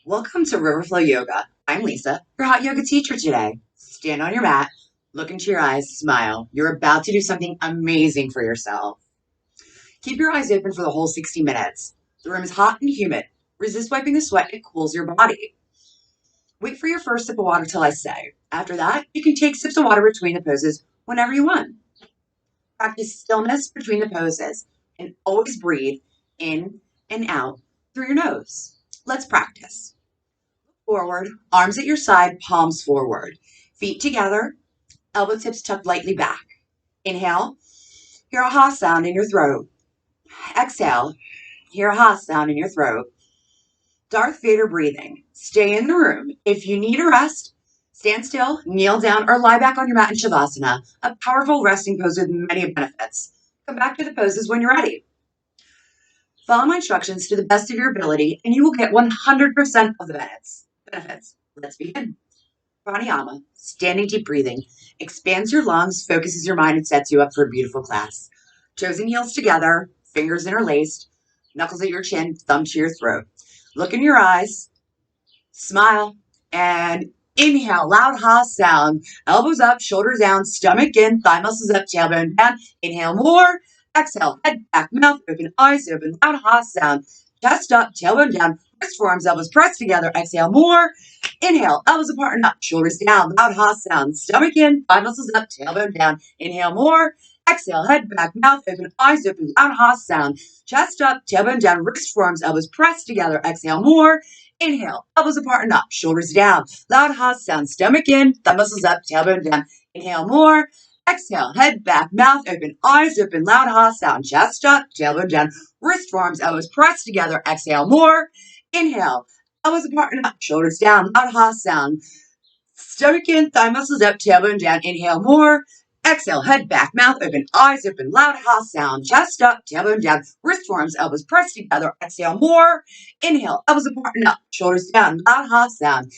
Welcome to Riverflow Yoga. I'm Lisa, your hot yoga teacher today. Stand on your mat, look into your eyes, smile. You're about to do something amazing for yourself. Keep your eyes open for the whole 60 minutes. The room is hot and humid. Resist wiping the sweat, it cools your body. Wait for your first sip of water till I say. After that, you can take sips of water between the poses whenever you want. Practice stillness between the poses and always breathe in and out through your nose. Let's practice. Forward, arms at your side, palms forward. Feet together, elbow tips tucked lightly back. Inhale, hear a ha sound in your throat. Exhale, hear a ha sound in your throat. Darth Vader breathing. Stay in the room. If you need a rest, stand still, kneel down, or lie back on your mat in Shavasana, a powerful resting pose with many benefits. Come back to the poses when you're ready. Follow my instructions to the best of your ability, and you will get 100% of the benefits. Let's begin. Pranayama, standing deep breathing, expands your lungs, focuses your mind, and sets you up for a beautiful class. Toes and heels together, fingers interlaced, knuckles at your chin, thumb to your throat. Look in your eyes, smile, and inhale, loud ha sound. Elbows up, shoulders down, stomach in, thigh muscles up, tailbone down. Inhale more. Exhale, head back, mouth open, eyes open, loud ha sound. Chest up, tailbone down, wrist forearms, elbows pressed together. Exhale more. Inhale, elbows apart and up, shoulders down, loud ha sound. Stomach in, thigh muscles up, tailbone down. Inhale more. Exhale, head back, mouth open, eyes open, loud ha sound. Chest up, tailbone down, wrist forearms, elbows pressed together. Exhale more. Inhale, elbows apart and up, shoulders down. Loud ha sound, stomach in, thigh muscles up, tailbone down. Inhale more. Exhale, head back, mouth open, eyes open, loud ha sound, chest up, tailbone down, wrist forearms, elbows pressed together. Exhale more. Inhale, elbows apart and up, shoulders down, loud ha sound, stomach in, thigh muscles up, tailbone down. Inhale more. Exhale, head back, mouth open, eyes open, loud ha sound, chest up, tailbone down, wrist forearms, elbows pressed together. Exhale more. Inhale, elbows apart and up, shoulders down, loud ha sound,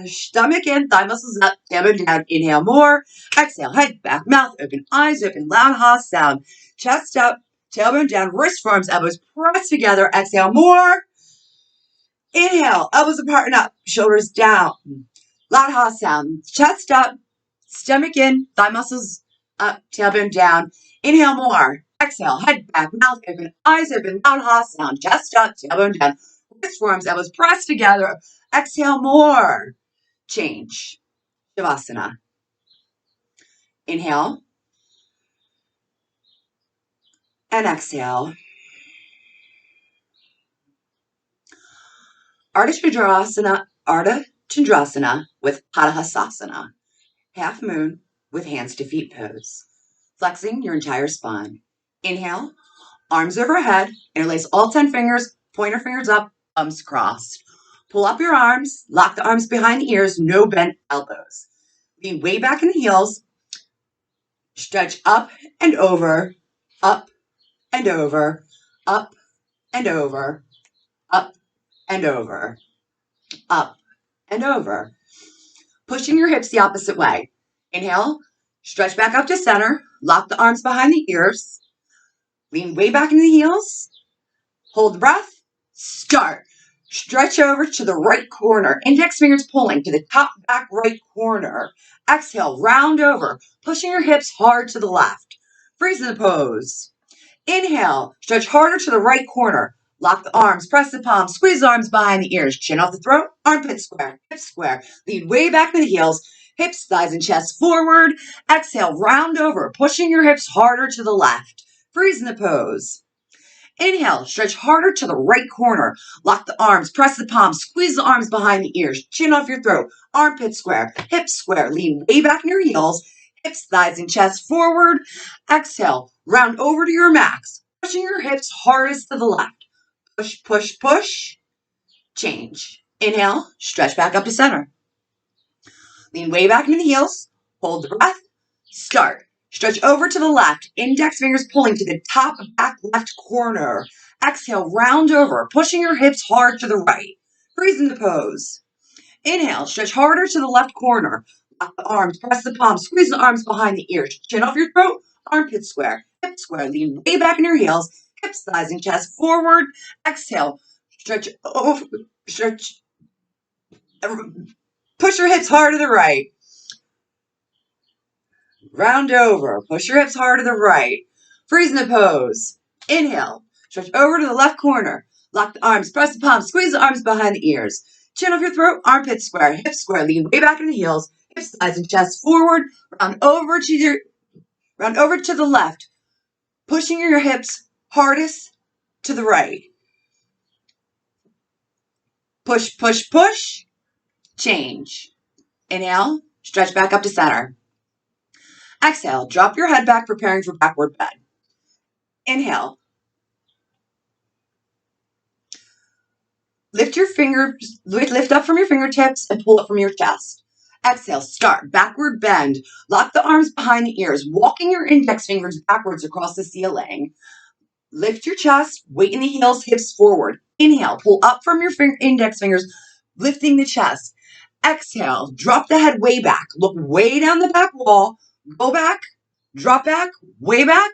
stomach in, thigh muscles up, tailbone down. Inhale more. Exhale, head back, mouth open, eyes open, loud ha sound, chest up, tailbone down, wrist forearms, elbows pressed together. Exhale more. Inhale, elbows apart and up, shoulders down. Loud ha sound, chest up, stomach in, thigh muscles up, tailbone down. Inhale more. Exhale, head back, mouth open, eyes open, loud ha sound, chest up, tailbone down. Wrist forearms, elbows pressed together. Exhale more. Change. Shavasana. Inhale and exhale. Ardha Chandrasana with Padahasasana. Half moon with hands to feet pose. Flexing your entire spine. Inhale, arms overhead, interlace all 10 fingers, pointer fingers up, thumbs crossed. Pull up your arms, lock the arms behind the ears, no bent elbows. Lean way back in the heels, stretch up and over, up and over, up and over, up and over, up and over. Pushing your hips the opposite way. Inhale, stretch back up to center, lock the arms behind the ears, lean way back in the heels, hold the breath, start. Stretch over to the right corner, index fingers pulling to the top back right corner. Exhale, round over, pushing your hips hard to the left. Freeze in the pose. Inhale, stretch harder to the right corner. Lock the arms, press the palms, squeeze the arms behind the ears, chin off the throat, armpit square, hips square. Lean way back to the heels, hips, thighs, and chest forward. Exhale, round over, pushing your hips harder to the left. Freeze in the pose. Inhale, stretch harder to the right corner. Lock the arms, press the palms, squeeze the arms behind the ears, chin off your throat, armpit square, hips square. Lean way back in your heels, hips, thighs, and chest forward. Exhale, round over to your max, pushing your hips hardest to the left. Push, push, push. Change. Inhale, stretch back up to center. Lean way back into the heels. Hold the breath. Start. Stretch over to the left. Index fingers pulling to the top back left corner. Exhale, round over, pushing your hips hard to the right. Freeze in the pose. Inhale, stretch harder to the left corner. Lock the arms, press the palms, squeeze the arms behind the ears. Chin off your throat, armpit square, hip square. Lean way back in your heels, hips, thighs, and chest forward. Exhale, stretch over, stretch Push your hips hard to the right. Round over. Push your hips hard to the right. Freeze in the pose. Inhale. Stretch over to the left corner. Lock the arms. Press the palms. Squeeze the arms behind the ears. Chin off your throat. Armpits square. Hips square. Lean way back in the heels. Hips, thighs, and chest forward. Round over to the left. Pushing your hips hardest to the right. Push, push, push. Change. Inhale. Stretch back up to center. Exhale. Drop your head back, preparing for backward bend. Inhale. Lift up from your fingertips and pull up from your chest. Exhale, start backward bend. Lock the arms behind the ears, walking your index fingers backwards across the ceiling. Lift your chest, weight in the heels, hips forward. Inhale, pull up from your index fingers, lifting the chest. Exhale, drop the head way back. Look way down the back wall. Go back, drop back, way back,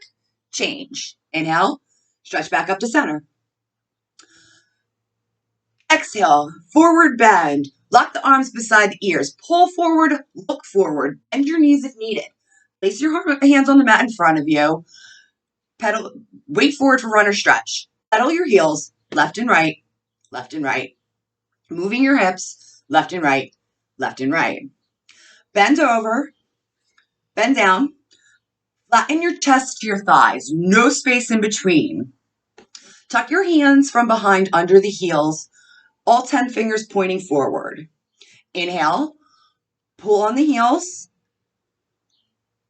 change. Inhale, stretch back up to center. Exhale, forward bend. Lock the arms beside the ears. Pull forward, look forward. Bend your knees if needed. Place your hands on the mat in front of you. Pedal, wait forward for runner stretch. Pedal your heels, left and right, left and right. Moving your hips, left and right, left and right. Bend over, bend down. Flatten your chest to your thighs. No space in between. Tuck your hands from behind under the heels. All 10 fingers pointing forward. Inhale, pull on the heels,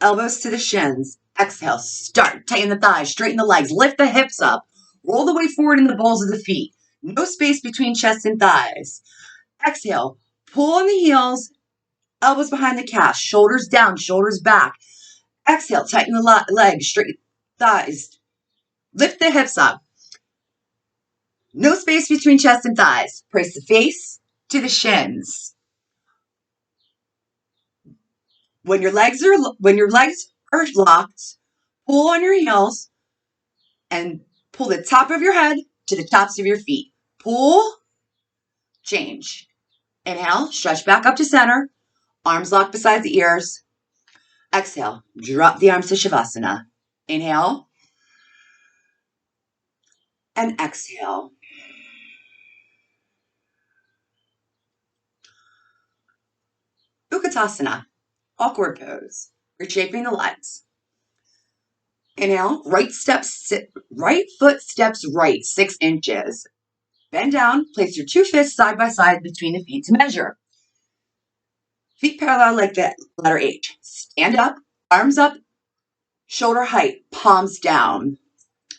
elbows to the shins. Exhale, start. Tighten the thighs, straighten the legs, lift the hips up. Roll the weight forward in the balls of the feet. No space between chest and thighs. Exhale, pull on the heels, elbows behind the calves, shoulders down, shoulders back. Exhale, tighten the legs, straighten thighs. Lift the hips up. No space between chest and thighs. Press the face to the shins. When your legs are locked, pull on your heels and pull the top of your head to the tops of your feet. Pull, change. Inhale, stretch back up to center. Arms locked beside the ears. Exhale, drop the arms to Shavasana. Inhale and exhale. Utkatasana, awkward pose, reshaping the legs. Inhale, right foot steps right, 6 inches. Bend down, place your 2 fists side by side between the feet to measure. Feet parallel like the letter H. Stand up, arms up, shoulder height, palms down.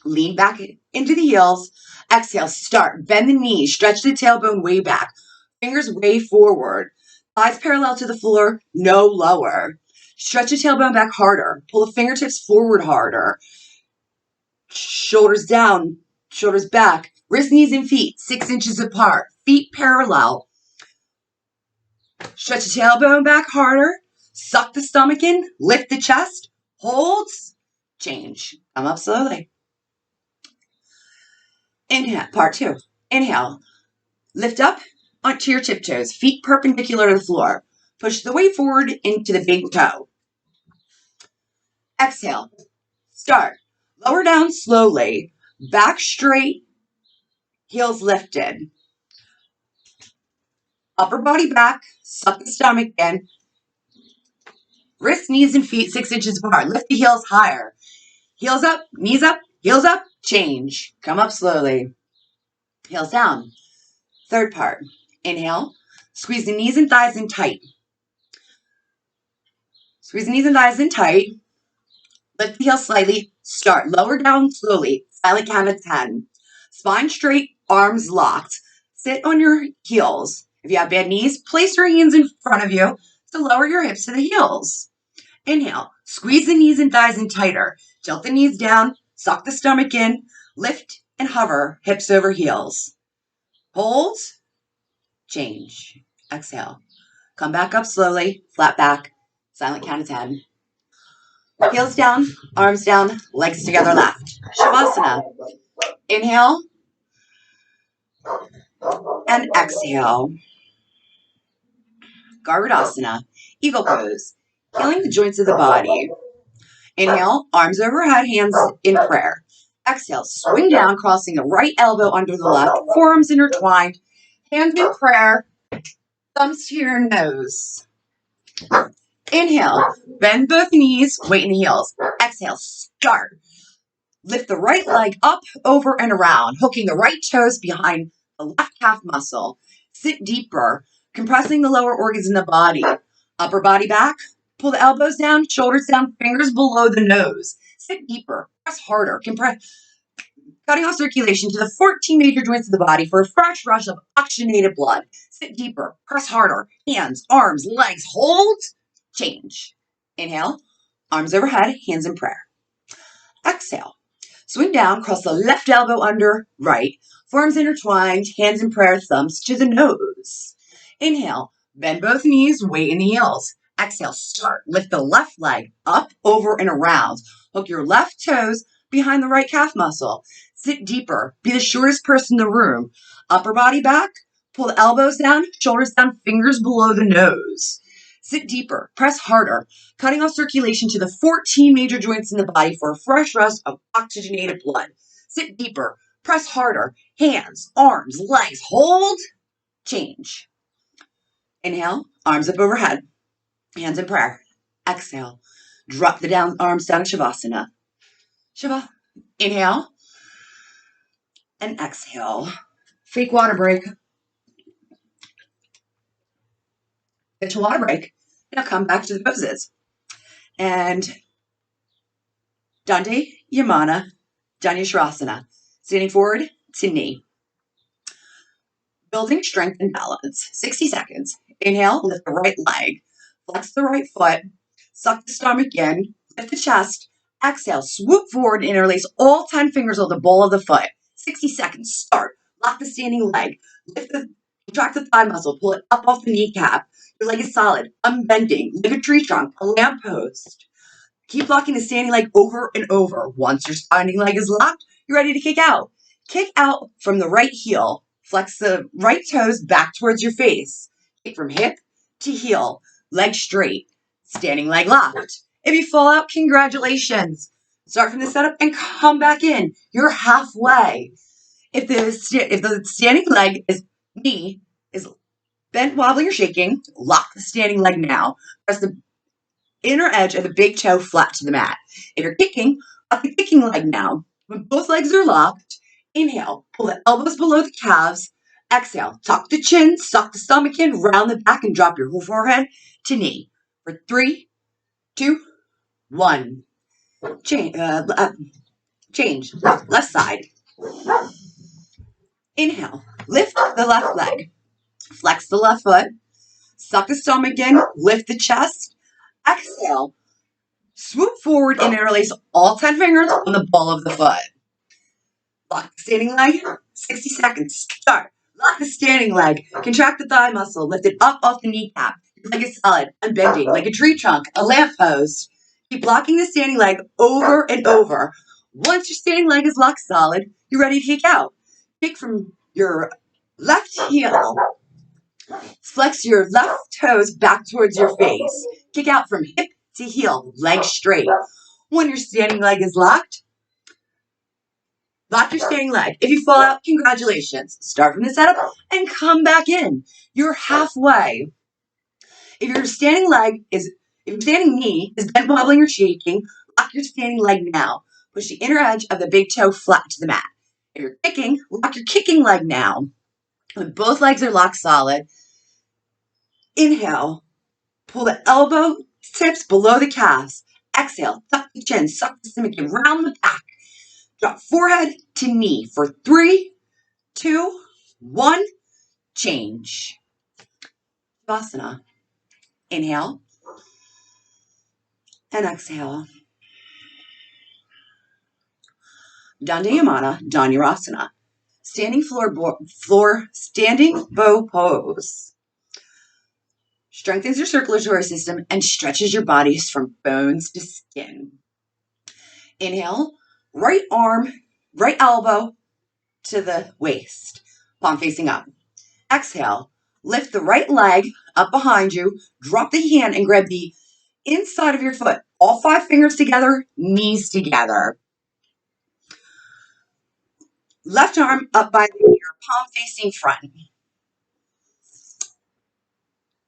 Lean back into the heels. Exhale, start. Bend the knees, stretch the tailbone way back. Fingers way forward. Thighs parallel to the floor, no lower. Stretch the tailbone back harder. Pull the fingertips forward harder. Shoulders down, shoulders back. Wrists, knees, and feet 6 inches apart. Feet parallel. Stretch the tailbone back harder. Suck the stomach in. Lift the chest. Holds. Change. Come up slowly. Inhale. Part 2. Inhale. Lift up onto your tiptoes. Feet perpendicular to the floor. Push the weight forward into the big toe. Exhale. Start. Lower down slowly. Back straight. Heels lifted. Upper body back. Suck the stomach in. Wrists, knees, and feet 6 inches apart. Lift the heels higher. Heels up, knees up, heels up. Change. Come up slowly. Heels down. Third part. Inhale. Squeeze the knees and thighs in tight. Squeeze the knees and thighs in tight. Lift the heels slightly. Start. Lower down slowly. Silent count of 10. Spine straight, arms locked. Sit on your heels. If you have bad knees, place your hands in front of you to lower your hips to the heels. Inhale. Squeeze the knees and thighs in tighter. Tilt the knees down. Suck the stomach in. Lift and hover, hips over heels. Hold. Change. Exhale. Come back up slowly. Flat back. Silent count of 10. Heels down, arms down, legs together left. Shavasana. Inhale and exhale. Garudasana, eagle pose, healing the joints of the body. Inhale, arms overhead, hands in prayer. Exhale, swing down, crossing the right elbow under the left, forearms intertwined, hands in prayer, thumbs to your nose. Inhale, bend both knees, weight in the heels. Exhale, start. Lift the right leg up, over, and around, hooking the right toes behind the left calf muscle. Sit deeper, compressing the lower organs in the body. Upper body back, pull the elbows down, shoulders down, fingers below the nose. Sit deeper, press harder, compress, cutting off circulation to the 14 major joints of the body for a fresh rush of oxygenated blood. Sit deeper, press harder, hands, arms, legs, hold, change. Inhale, arms overhead, hands in prayer. Exhale. Swing down, cross the left elbow under right, forearms intertwined, hands in prayer, thumbs to the nose. Inhale, bend both knees, weight in the heels. Exhale, start. Lift the left leg up, over, and around. Hook your left toes behind the right calf muscle. Sit deeper. Be the shortest person in the room. Upper body back. Pull the elbows down, shoulders down, fingers below the nose. Sit deeper. Press harder, cutting off circulation to the 14 major joints in the body for a fresh rush of oxygenated blood. Sit deeper. Press harder. Hands, arms, legs. Hold. Change. Inhale, arms up overhead. Hands in prayer. Exhale. Drop the arms down to Shavasana. Shiva. Inhale. And exhale. Fake water break. Get your water break. Now come back to the poses. And Dante Yamana, Dhanurasana. Standing forward to knee. Building strength and balance. 60 seconds. Inhale, lift the right leg. Flex the right foot. Suck the stomach in. Lift the chest. Exhale, swoop forward and interlace all 10 fingers on the ball of the foot. 60 seconds. Start. Lock the standing leg. Contract the thigh muscle. Pull it up off the kneecap. Your leg is solid. Unbending. Like a tree trunk. A lamppost. Keep locking the standing leg over and over. Once your standing leg is locked, you're ready to kick out. Kick out from the right heel. Flex the right toes back towards your face. Kick from hip to heel. Leg straight. Standing leg locked. If you fall out, congratulations. Start from the setup and come back in. You're halfway. If the standing leg knee is bent, wobbling, or shaking, lock the standing leg now. Press the inner edge of the big toe flat to the mat. If you're kicking, lock the kicking leg now. When both legs are locked, inhale, pull the elbows below the calves. Exhale, tuck the chin, suck the stomach in, round the back, and drop your whole forehead to knee. For 3, 2, 1. Change. Change. Left side. Inhale, lift the left leg. Flex the left foot. Suck the stomach in, lift the chest. Exhale, swoop forward and interlace all 10 fingers on the ball of the foot. Lock the standing leg. 60 seconds. Start. Lock the standing leg. Contract the thigh muscle. Lift it up off the kneecap. Your leg is solid, unbending, like a tree trunk, a lamppost. Keep locking the standing leg over and over. Once your standing leg is locked solid, you're ready to kick out. Kick from your left heel. Flex your left toes back towards your face. Kick out from hip to heel, leg straight. When your standing leg is locked, lock your standing leg. If you fall out, congratulations. Start from the setup and come back in. You're halfway. If your standing knee is bent, wobbling, or shaking, lock your standing leg now. Push the inner edge of the big toe flat to the mat. If you're kicking, lock your kicking leg now. When both legs are locked solid, inhale, pull the elbow tips below the calves. Exhale, tuck the chin, suck the stomach in, round the back. Drop forehead to knee for 3, 2, 1. Change. Shavasana. Inhale and exhale. Dandayamana, Dhanurasana. Standing standing bow pose. Strengthens your circulatory system and stretches your bodies from bones to skin. Inhale, right arm, right elbow to the waist, palm facing up. Exhale, Lift the right leg up behind you, drop the hand and grab the inside of your foot. All 5 fingers together, knees together. Left arm up by the ear, palm facing front.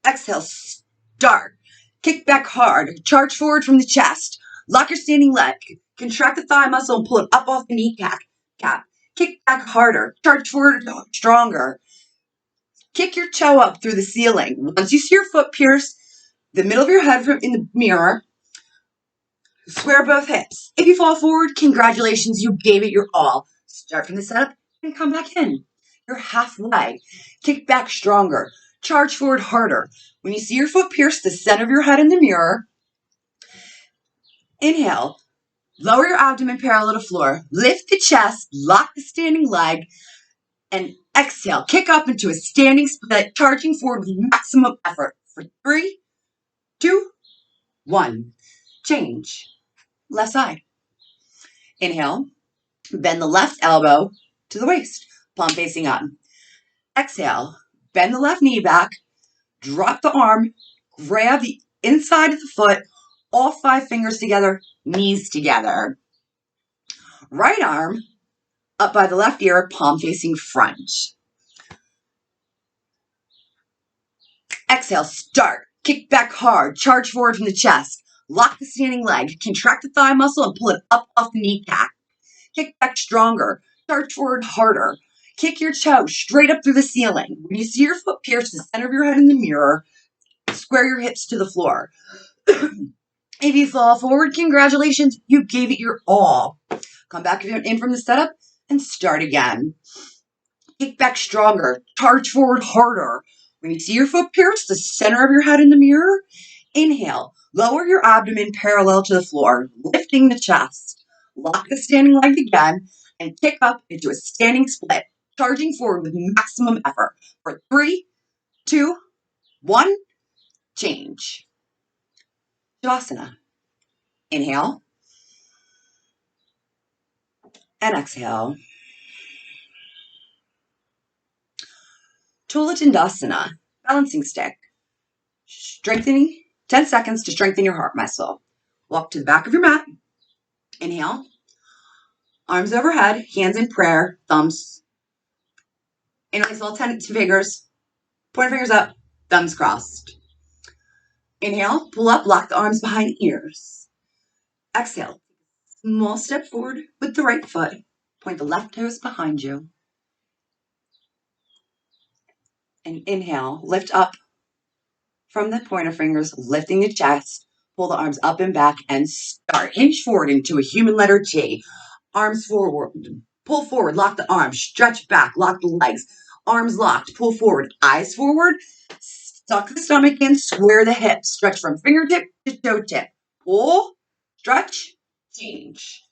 Exhale, start. Kick back hard, charge forward from the chest. Lock your standing leg. Contract the thigh muscle and pull it up off the kneecap. Kick back harder, charge forward stronger. Kick your toe up through the ceiling. Once you see your foot pierce the middle of your head in the mirror, square both hips. If you fall forward, congratulations, you gave it your all. Start from the setup and come back in. You're halfway. Kick back stronger. Charge forward harder. When you see your foot pierce the center of your head in the mirror, inhale. Lower your abdomen parallel to floor. Lift the chest. Lock the standing leg. And exhale. Kick up into a standing split, charging forward with maximum effort. For 3, 2, 1. Change. Left side. Inhale. Bend the left elbow to the waist, palm facing up. Exhale, bend the left knee back, drop the arm, grab the inside of the foot, all 5 fingers together, knees together. Right arm up by the left ear, palm facing front. Exhale, start. Kick back hard, charge forward from the chest. Lock the standing leg, contract the thigh muscle and pull it up off the kneecap. Kick back stronger, charge forward harder. Kick your toe straight up through the ceiling. When you see your foot pierce the center of your head in the mirror, square your hips to the floor. If you fall forward, congratulations, you gave it your all. Come back in from the setup and start again. Kick back stronger, charge forward harder. When you see your foot pierce the center of your head in the mirror, inhale, lower your abdomen parallel to the floor, lifting the chest. Lock the standing leg again and kick up into a standing split, charging forward with maximum effort. For 3, 2, 1, change. Shavasana. Inhale and exhale. Tula Tandasana, balancing stick. Strengthening, 10 seconds to strengthen your heart muscle. Walk to the back of your mat. Inhale. Arms overhead, hands in prayer, thumbs. Interlace all 10 fingers. Pointer fingers up, thumbs crossed. Inhale, pull up, lock the arms behind ears. Exhale, small step forward with the right foot. Point the left toes behind you. And inhale, lift up from the pointer fingers, lifting the chest. Pull the arms up and back and start. Hinge forward into a human letter T. Arms forward. Pull forward, lock the arms. Stretch back, lock the legs. Arms locked, pull forward. Eyes forward. Suck the stomach in, square the hips. Stretch from fingertip to toe tip. Pull, stretch, change.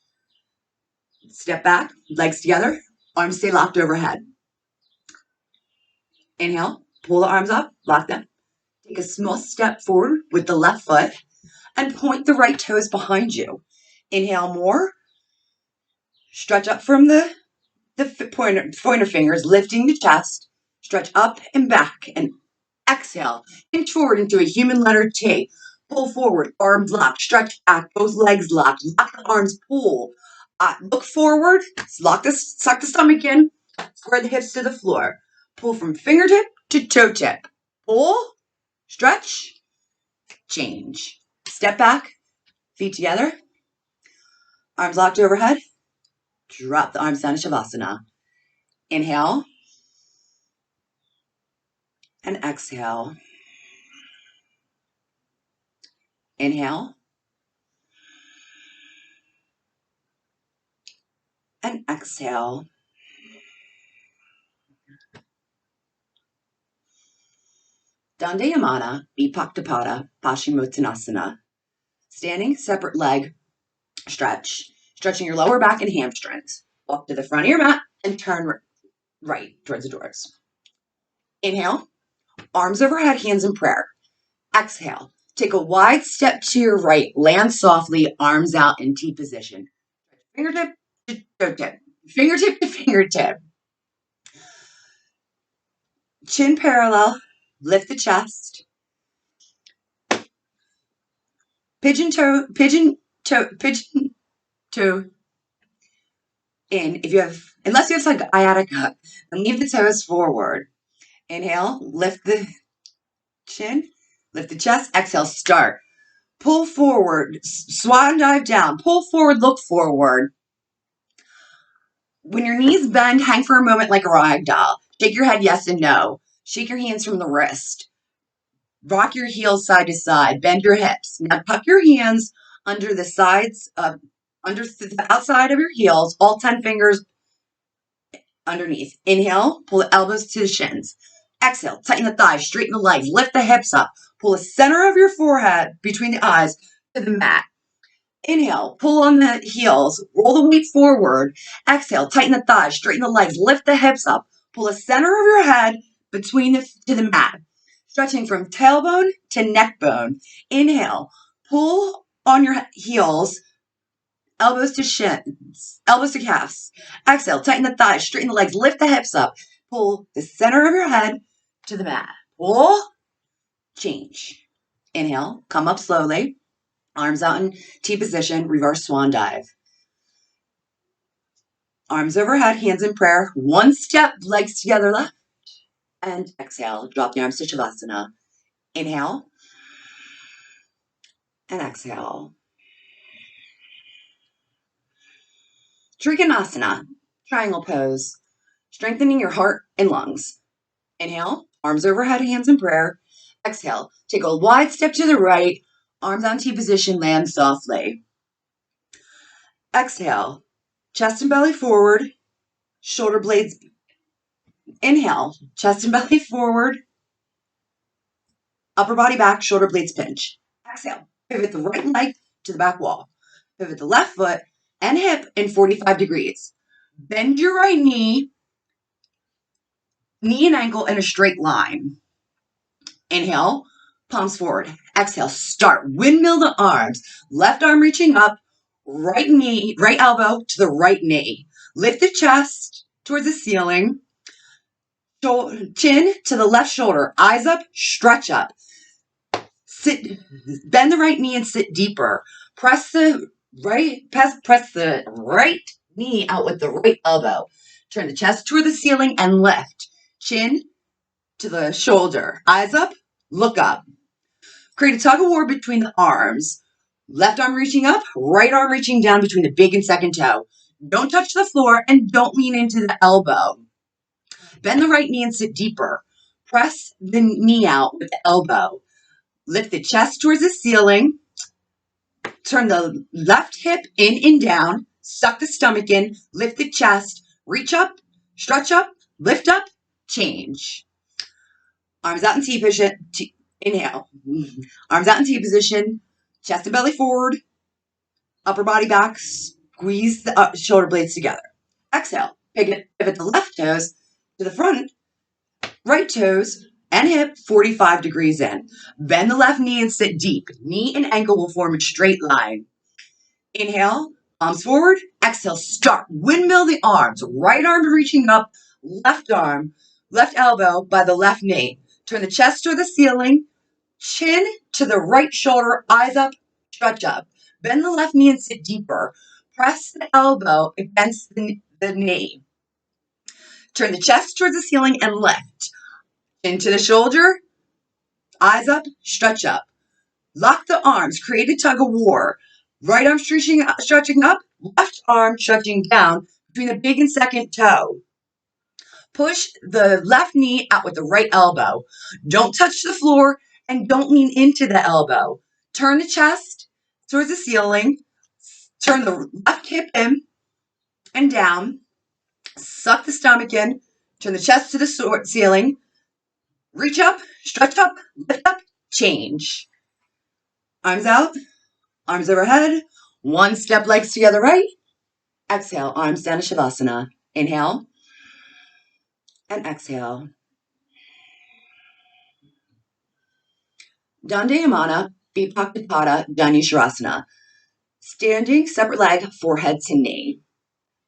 Step back, legs together. Arms stay locked overhead. Inhale, pull the arms up, lock them. Take a small step forward with the left foot and point the right toes behind you. Inhale more. Stretch up from the pointer fingers, lifting the chest. Stretch up and back and exhale. Hinge forward into a human letter T. Pull forward, arms locked. Stretch back, both legs locked. Lock the arms, pull. Look forward, suck the stomach in. Square the hips to the floor. Pull from fingertip to toe tip. Pull, stretch, change. Step back, feet together. Arms locked overhead. Drop the arms down to Shavasana. Inhale. And exhale. Inhale. And exhale. Dandayamana, Vipaktapada, Paschimottanasana. Standing, separate leg, stretch. Stretching your lower back and hamstrings. Walk to the front of your mat and turn right towards the doors. Inhale, arms overhead, hands in prayer. Exhale, take a wide step to your right. Land softly, arms out in T position. Fingertip to toe tip. Fingertip to fingertip. Chin parallel, lift the chest. Pigeon toe, pigeon toe, pigeon toe in. Unless you have like sciatica, then leave the toes forward. Inhale, lift the chin, lift the chest. Exhale, start. Pull forward, swan dive down. Pull forward, look forward. When your knees bend, hang for a moment like a rag doll. Shake your head yes and no. Shake your hands from the wrist. Rock your heels side to side. Bend your hips. Now tuck your hands under the sides of, under the outside of your heels, all 10 fingers underneath. Inhale, pull the elbows to the shins. Exhale, tighten the thighs, straighten the legs, lift the hips up. Pull the center of your forehead between the eyes to the mat. Inhale, pull on the heels, roll the weight forward. Exhale, tighten the thighs, straighten the legs, lift the hips up. Pull the center of your head to the mat, stretching from tailbone to neck bone. Inhale, pull on your heels, elbows to shins, elbows to calves. Exhale, tighten the thighs, straighten the legs, lift the hips up. Pull the center of your head to the mat. Pull, change. Inhale, come up slowly. Arms out in T position, reverse swan dive. Arms overhead, hands in prayer. One step, legs together left. And exhale, drop the arms to Shavasana. Inhale. And exhale. Trikonasana, triangle pose. Strengthening your heart and lungs. Inhale, arms overhead, hands in prayer. Exhale, take a wide step to the right. Arms on T position, land softly. Exhale, chest and belly forward. Shoulder blades. Inhale, chest and belly forward. Upper body back, shoulder blades pinch. Exhale, pivot the right leg to the back wall. Pivot the left foot and hip in 45 degrees. Bend your right knee and ankle in a straight line. Inhale, palms forward. Exhale, start. Windmill the arms. Left arm reaching up, right elbow to the right knee. Lift the chest towards the ceiling. Chin to the left shoulder. Eyes up, stretch up. Sit, bend the right knee and sit deeper. Press the right knee out with the right elbow. Turn the chest toward the ceiling and lift. Chin to the shoulder. Eyes up, look up. Create a tug of war between the arms. Left arm reaching up, right arm reaching down between the big and second toe. Don't touch the floor and don't lean into the elbow. Bend the right knee and sit deeper. Press the knee out with the elbow. Lift the chest towards the ceiling. Turn the left hip in and down. Suck the stomach in. Lift the chest. Reach up. Stretch up. Lift up. Change. Arms out in T position. Inhale. Arms out in T position. Chest and belly forward. Upper body back. Squeeze the shoulder blades together. Exhale. Pivot the left toes to the front. Right toes and hip 45 degrees in. Bend the left knee and sit deep. Knee and ankle will form a straight line. Inhale, palms forward. Exhale, start. Windmill the arms. Right arm reaching up, left elbow by the left knee. Turn the chest toward the ceiling. Chin to the right shoulder, eyes up, stretch up. Bend the left knee and sit deeper. Press the elbow against the knee. Turn the chest towards the ceiling and lift. Into the shoulder, eyes up, stretch up. Lock the arms, create a tug of war. Right arm stretching up, left arm stretching down between the big and second toe. Push the left knee out with the right elbow. Don't touch the floor and don't lean into the elbow. Turn the chest towards the ceiling. Turn the left hip in and down. Suck the stomach in. Turn the chest to the ceiling. Reach up, stretch up, lift up, change. Arms out, arms overhead. One step, legs together right. Exhale, arms down to Shavasana. Inhale and exhale. Dandayamana, Vipaktapada, Dhanusarasana. Standing, separate leg, forehead to knee.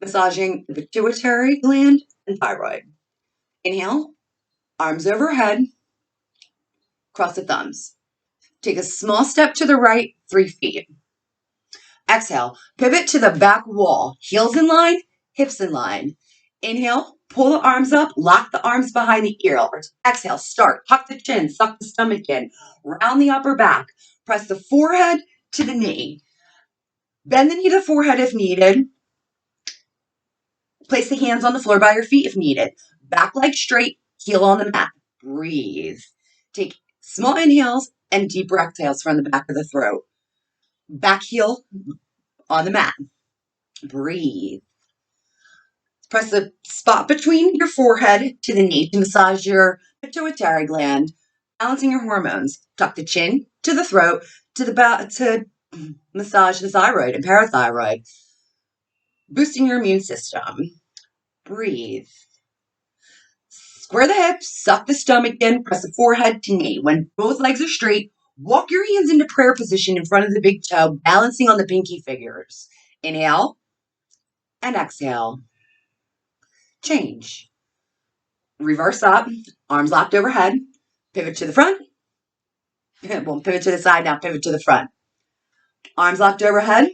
Massaging the pituitary gland and thyroid. Inhale, arms overhead. Cross the thumbs. Take a small step to the right, 3 feet. Exhale, pivot to the back wall. Heels in line, hips in line. Inhale, pull the arms up, lock the arms behind the ears. Exhale, start, tuck the chin, suck the stomach in, round the upper back. Press the forehead to the knee. Bend the knee to the forehead if needed. Place the hands on the floor by your feet if needed. Back leg straight, heel on the mat. Breathe. Take small inhales and deeper exhales from the back of the throat. Back heel on the mat. Breathe. Press the spot between your forehead to the knee to massage your pituitary gland, balancing your hormones. Tuck the chin to the throat to massage the thyroid and parathyroid, boosting your immune system. Breathe. Square the hips, suck the stomach in, press the forehead to knee. When both legs are straight, walk your hands into prayer position in front of the big toe, balancing on the pinky fingers. Inhale and exhale. Change. Reverse up, arms locked overhead, pivot to the front. Well, pivot to the side now, pivot to the front. Arms locked overhead.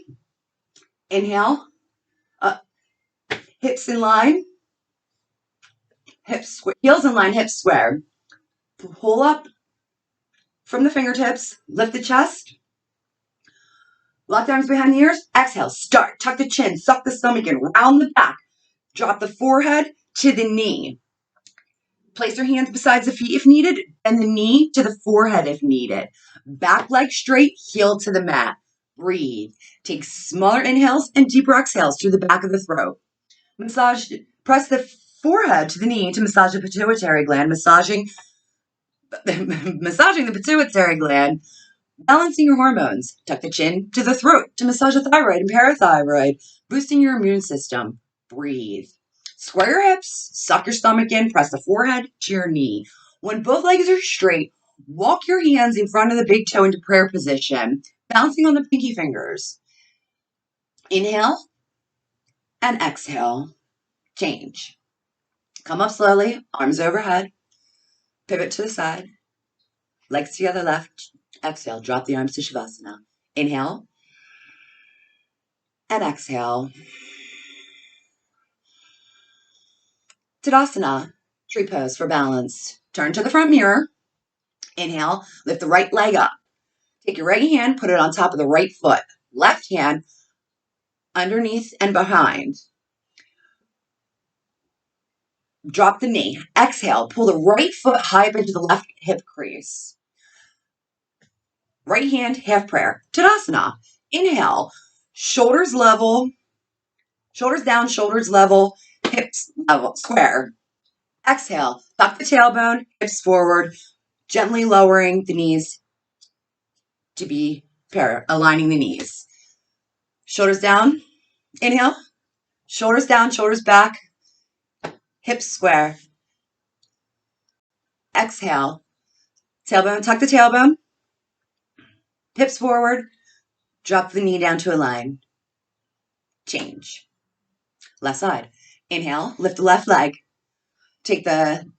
Inhale, hips in line, heels in line, hips square. Pull up from the fingertips, lift the chest. Lock the arms behind the ears. Exhale, start, tuck the chin, suck the stomach in, round the back. Drop the forehead to the knee. Place your hands beside the feet if needed, and the knee to the forehead if needed. Back leg straight, heel to the mat. Breathe. Take smaller inhales and deeper exhales through the back of the throat. Press the forehead to the knee to massage the pituitary gland, massaging the pituitary gland, balancing your hormones. Tuck the chin to the throat to massage the thyroid and parathyroid, boosting your immune system. Breathe. Square your hips, suck your stomach in, press the forehead to your knee. When both legs are straight, walk your hands in front of the big toe into prayer position, bouncing on the pinky fingers. Inhale and exhale. Change. Come up slowly, arms overhead, pivot to the side, legs together left. Exhale, drop the arms to Shavasana. Inhale and exhale. Tadasana, tree pose for balance. Turn to the front mirror. Inhale, lift the right leg up. Take your right hand, put it on top of the right foot. Left hand underneath and behind. Drop the knee. Exhale, pull the right foot high up into the left hip crease. Right hand, half prayer. Tadasana. Inhale, shoulders level, shoulders down, shoulders level, hips level, square. Exhale, tuck the tailbone, hips forward, gently lowering the knees to be aligning the knees. Shoulders down. Inhale. Shoulders down, shoulders back, hips square. Exhale. Tailbone, tuck the tailbone. Hips forward. Drop the knee down to align. Change. Left side. Inhale, lift the left leg. Take the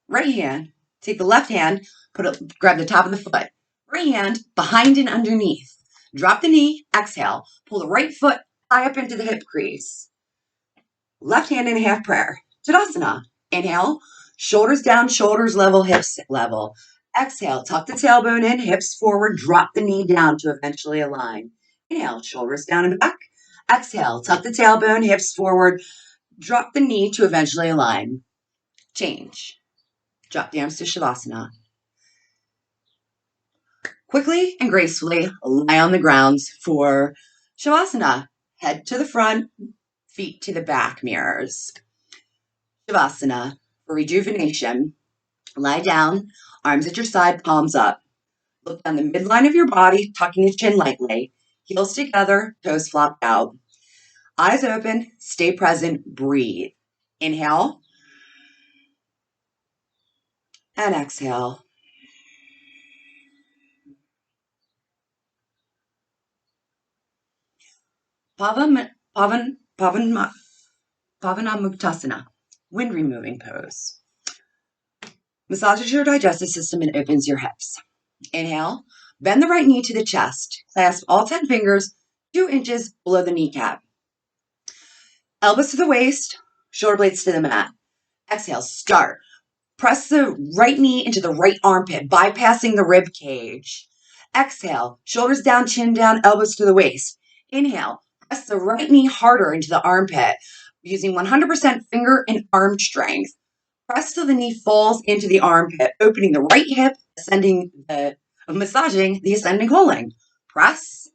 right hand, take the left hand, grab the top of the foot. Right hand behind and underneath. Drop the knee, exhale. Pull the right foot high up into the hip crease. Left hand in half prayer. Tadasana. Inhale, shoulders down, shoulders level, hips level. Exhale, tuck the tailbone in, hips forward, drop the knee down to eventually align. Inhale, shoulders down and back. Exhale, tuck the tailbone, hips forward, drop the knee to eventually align. Change. Drop the arms to Shavasana. Quickly and gracefully lie on the ground for Shavasana. Head to the front, feet to the back mirrors. Shavasana for rejuvenation. Lie down, arms at your side, palms up. Look down the midline of your body, tucking the chin lightly. Heels together, toes flopped out. Eyes open, stay present, breathe. Inhale and exhale. Pavanamuktasana, wind removing pose. Massages your digestive system and opens your hips. Inhale, bend the right knee to the chest. Clasp all 10 fingers 2 inches below the kneecap. Elbows to the waist, shoulder blades to the mat. Exhale, start. Press the right knee into the right armpit, bypassing the rib cage. Exhale, shoulders down, chin down, elbows to the waist. Inhale, press the right knee harder into the armpit, using 100% finger and arm strength. Press till the knee falls into the armpit, opening the right hip, massaging the ascending colon. Press,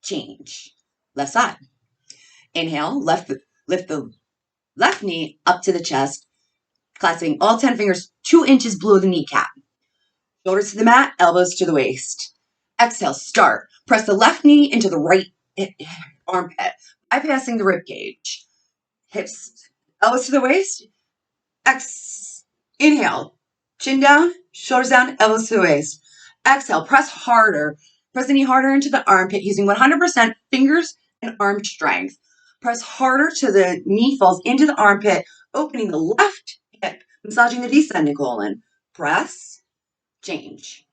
change. Left side. Inhale, lift the left knee up to the chest, clasping all 10 fingers 2 inches below the kneecap. Shoulders to the mat, elbows to the waist. Exhale, start. Press the left knee into the right armpit, bypassing the rib cage. Hips, elbows to the waist. Inhale, chin down, shoulders down, elbows to the waist. Exhale, press harder. Press the knee harder into the armpit using 100% fingers and arm strength. Press harder till the knee falls into the armpit, opening the left hip, massaging the descending colon. Press, change.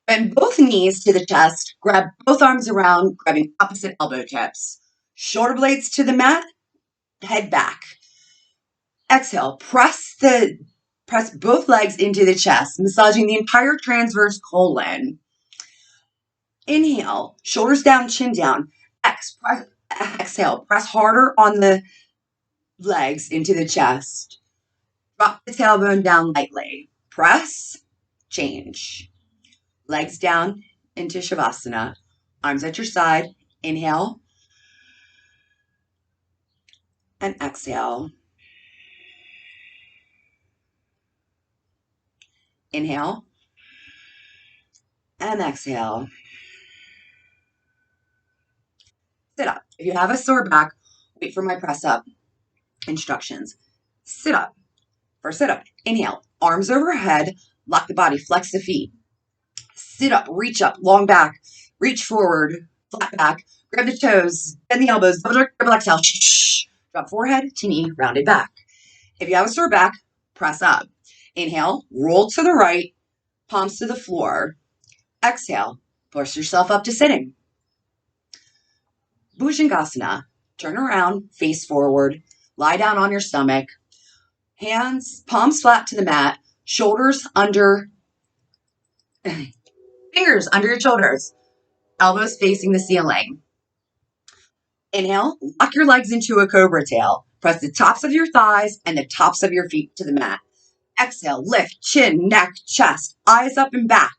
Bend both knees to the chest, grab both arms around, grabbing opposite elbow tips. Shoulder blades to the mat, head back. Exhale, press both legs into the chest, massaging the entire transverse colon. Inhale, shoulders down, chin down. Exhale, press harder on the legs into the chest. Drop the tailbone down lightly. Press, change. Legs down into Shavasana. Arms at your side. Inhale and exhale. Inhale and exhale. Sit up. If you have a sore back, wait for my press up instructions. Sit up. First sit up. Inhale. Arms overhead. Lock the body. Flex the feet. Sit up. Reach up. Long back. Reach forward. Flat back. Grab the toes. Bend the elbows. Double exhale. Drop forehead to knee. Rounded back. If you have a sore back, press up. Inhale. Roll to the right. Palms to the floor. Exhale. Push yourself up to sitting. Bhujangasana. Turn around. Face forward. Lie down on your stomach. Hands, palms flat to the mat, shoulders under, fingers under your shoulders, elbows facing the ceiling. Inhale, lock your legs into a cobra tail. Press the tops of your thighs and the tops of your feet to the mat. Exhale, lift, chin, neck, chest, eyes up and back.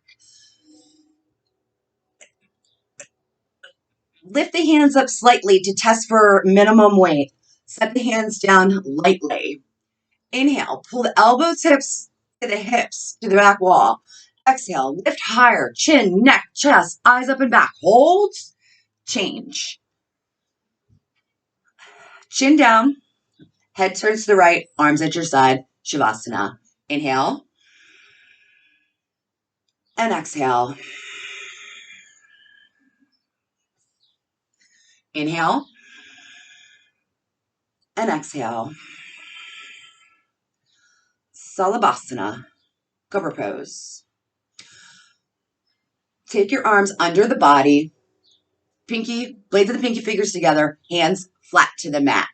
Lift the hands up slightly to test for minimum weight. Set the hands down lightly. Inhale, pull the elbows, hips to the back wall. Exhale, lift higher, chin, neck, chest, eyes up and back. Hold, change. Chin down, head turns to the right, arms at your side, Shavasana. Inhale and exhale. Inhale and exhale. Salabhasana, cobra pose. Take your arms under the body, blades of the pinky fingers together, hands flat to the mat.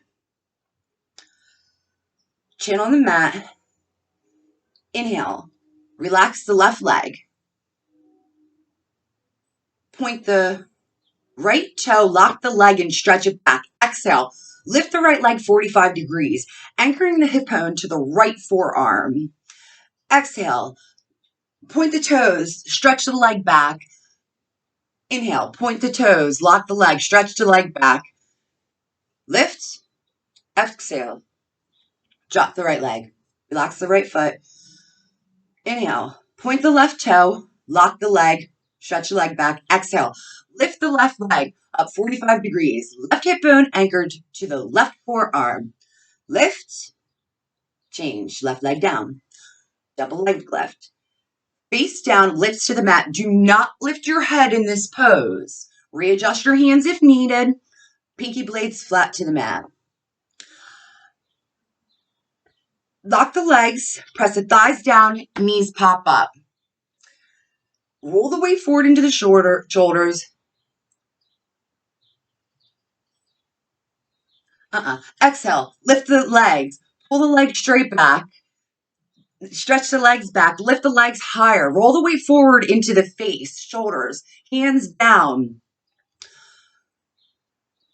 Chin on the mat. Inhale, relax the left leg. Point the right toe, lock the leg and stretch it back. Exhale, lift the right leg 45 degrees, anchoring the hip bone to the right forearm. Exhale, point the toes, stretch the leg back. Inhale, point the toes, lock the leg, stretch the leg back. Lift, exhale, drop the right leg, relax the right foot. Inhale, point the left toe, lock the leg, stretch the leg back. Exhale, lift the left leg up 45 degrees. Left hip bone anchored to the left forearm. Lift, change, left leg down. Double leg lift. Face down, lips to the mat. Do not lift your head in this pose. Readjust your hands if needed. Pinky blades flat to the mat. Lock the legs, press the thighs down, knees pop up. Roll the weight forward into the shoulders. Exhale, lift the legs, pull the legs straight back, stretch the legs back, lift the legs higher, roll the weight forward into the face, shoulders, hands down.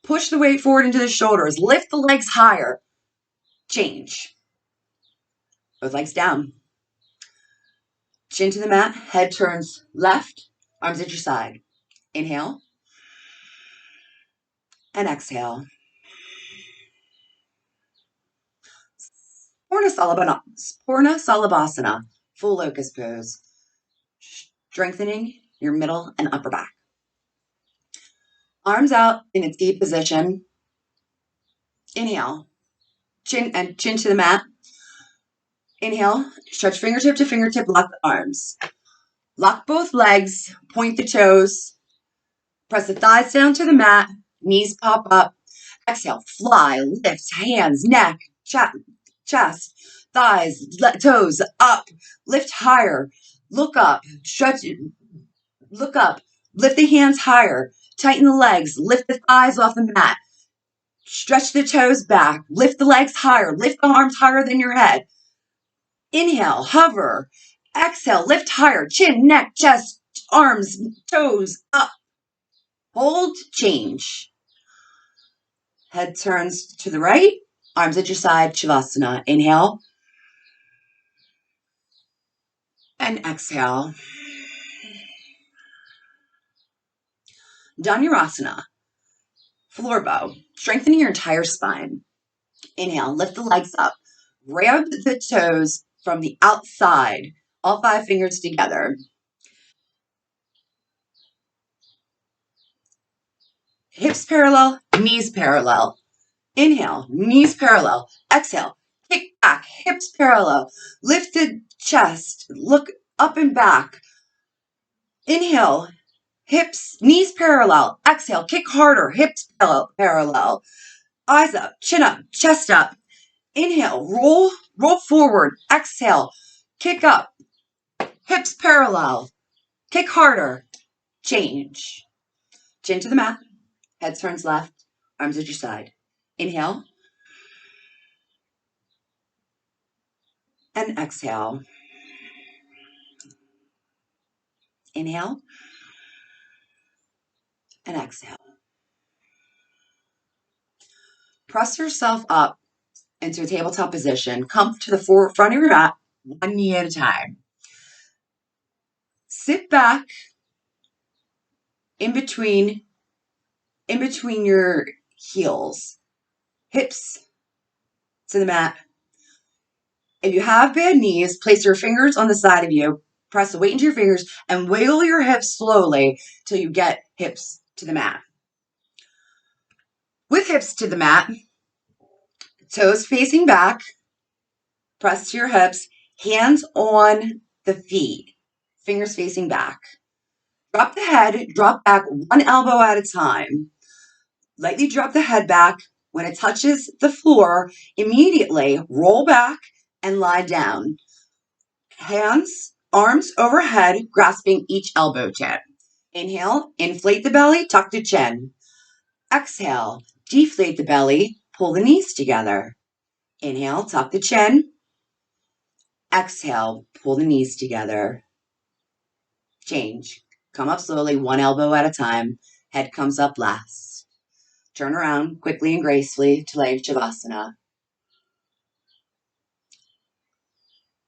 Push the weight forward into the shoulders, lift the legs higher, change. Both legs down. Chin to the mat, head turns left, arms at your side. Inhale and exhale. Purna Salabhasana, full locust pose. Strengthening your middle and upper back. Arms out in a deep position. Inhale, chin to the mat. Inhale, stretch fingertip to fingertip, lock the arms. Lock both legs, point the toes. Press the thighs down to the mat, knees pop up. Exhale, fly, lift, hands, neck, chest, thighs, toes up, lift higher, look up, stretch, look up, lift the hands higher, tighten the legs, lift the thighs off the mat, stretch the toes back, lift the legs higher, lift the arms higher than your head. Inhale, hover, exhale, lift higher, chin, neck, chest, arms, toes up. Hold, change. Head turns to the right, arms at your side, Shavasana. Inhale and exhale. Dhanurasana, floor bow, strengthening your entire spine. Inhale, lift the legs up, grab the toes from the outside, all 5 fingers together. Hips parallel, knees parallel. Inhale, knees parallel. Exhale, kick back, hips parallel. Lift the chest, look up and back. Inhale, hips, knees parallel. Exhale, kick harder, hips parallel. Eyes up, chin up, chest up. Inhale, roll forward. Exhale, kick up, hips parallel. Kick harder, change. Chin to the mat, head turns left, arms at your side. Inhale and exhale. Inhale and exhale. Press yourself up into a tabletop position. Come to the front of your mat, one knee at a time. Sit back in between your heels, hips to the mat. If you have bad knees, place your fingers on the side of you, press the weight into your fingers, and wiggle your hips slowly till you get hips to the mat. With hips to the mat, toes facing back, press to your hips, hands on the feet, fingers facing back. Drop the head, drop back one elbow at a time. Lightly drop the head back. When it touches the floor, immediately roll back and lie down. Hands, arms overhead, grasping each elbow tip. Inhale, inflate the belly, tuck the chin. Exhale, deflate the belly, pull the knees together. Inhale, tuck the chin. Exhale, pull the knees together. Change. Come up slowly, one elbow at a time. Head comes up last. Turn around quickly and gracefully to lay in Shavasana.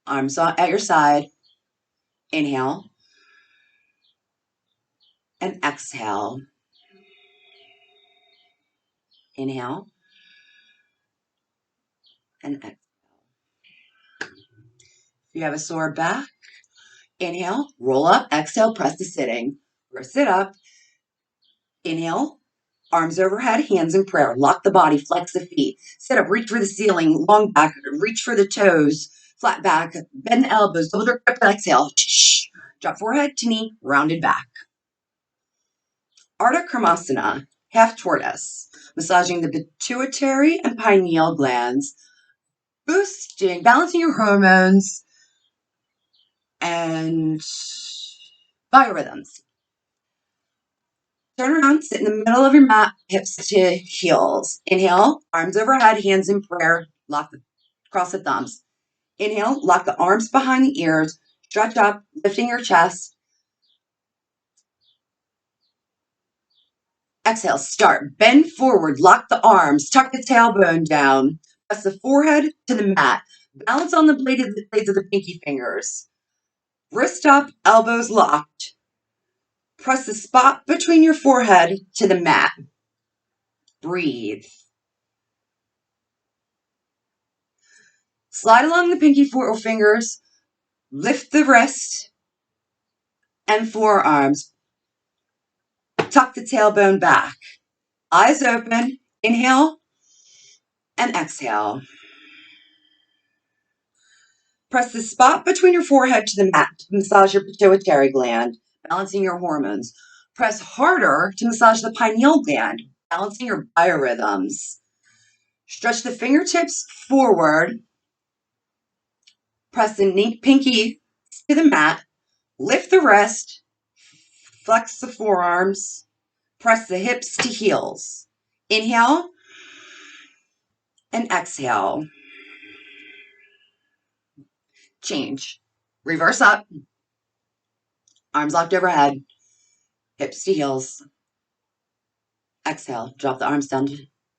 Arms at your side. Inhale and exhale. Inhale and exhale. If you have a sore back, inhale, roll up, exhale, press to sitting. Or sit up. Inhale, arms overhead, hands in prayer. Lock the body, flex the feet. Sit up, reach for the ceiling, long back, reach for the toes, flat back, bend the elbows, double the grip, exhale. Drop forehead to knee, rounded back. Ardha Kurmasana, half tortoise, massaging the pituitary and pineal glands. boosting, balancing your hormones and biorhythms. Turn around, sit in the middle of your mat, hips to heels. Inhale, arms overhead, hands in prayer, cross the thumbs. Inhale, lock the arms behind the ears, stretch up, lifting your chest. Exhale, start, bend forward, lock the arms, tuck the tailbone down, press the forehead to the mat, balance on the blades of the pinky fingers. Wrist up, elbows locked. Press the spot between your forehead to the mat. Breathe. Slide along the pinky fingers, lift the wrist and forearms. Tuck the tailbone back. Eyes open. Inhale and exhale. Press the spot between your forehead to the mat to massage your pituitary gland, balancing your hormones. Press harder to massage the pineal gland, balancing your biorhythms. Stretch the fingertips forward. Press the pinky to the mat. Lift the wrist. Flex the forearms. Press the hips to heels. Inhale and exhale. Change. Reverse up. Arms locked overhead. Hips to heels. Exhale. Drop the arms down.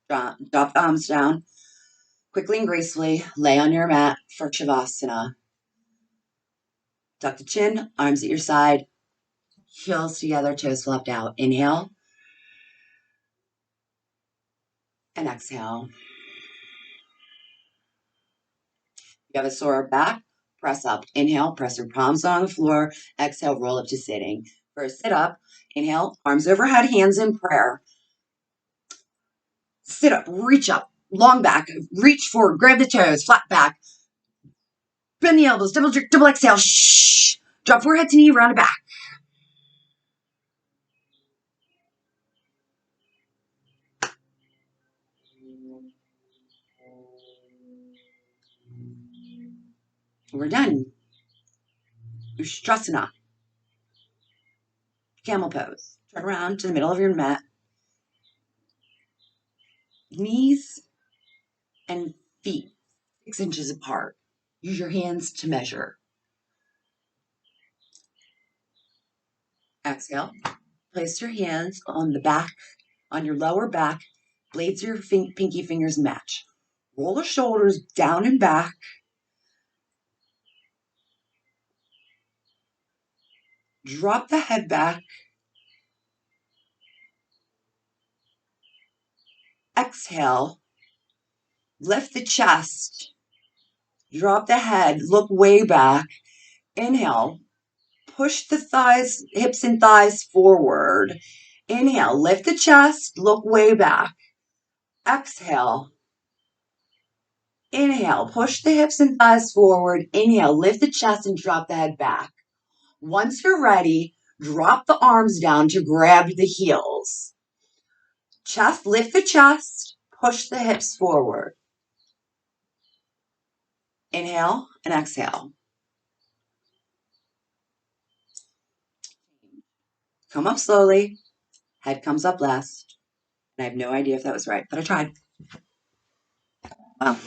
Drop the arms down. Quickly and gracefully lay on your mat for Shavasana. Tuck the chin, arms at your side, heels together, toes flopped out. Inhale and exhale. You have a sore back, press up. Inhale, press your palms on the floor. Exhale, roll up to sitting. For a sit up, inhale, arms overhead, hands in prayer. Sit up, reach up, long back, reach forward, grab the toes, flat back. Bend the elbows, double exhale. Shh. Drop forehead to knee, round it back. We're done. Ustrasana. Camel pose. Turn around to the middle of your mat. Knees and feet 6 inches apart. Use your hands to measure. Exhale. Place your hands on the back, on your lower back. Blades of your pinky fingers match. Roll the shoulders down and back. Drop the head back. Exhale. Lift the chest. Drop the head. Look way back. Inhale. Push the thighs, hips and thighs forward. Inhale. Lift the chest. Look way back. Exhale. Inhale, push the hips and thighs forward. Inhale, lift the chest and drop the head back. Once you're ready, drop the arms down to grab the heels. Lift the chest, push the hips forward. Inhale and exhale. Come up slowly. Head comes up last. And I have no idea if that was right, but I tried. Wow.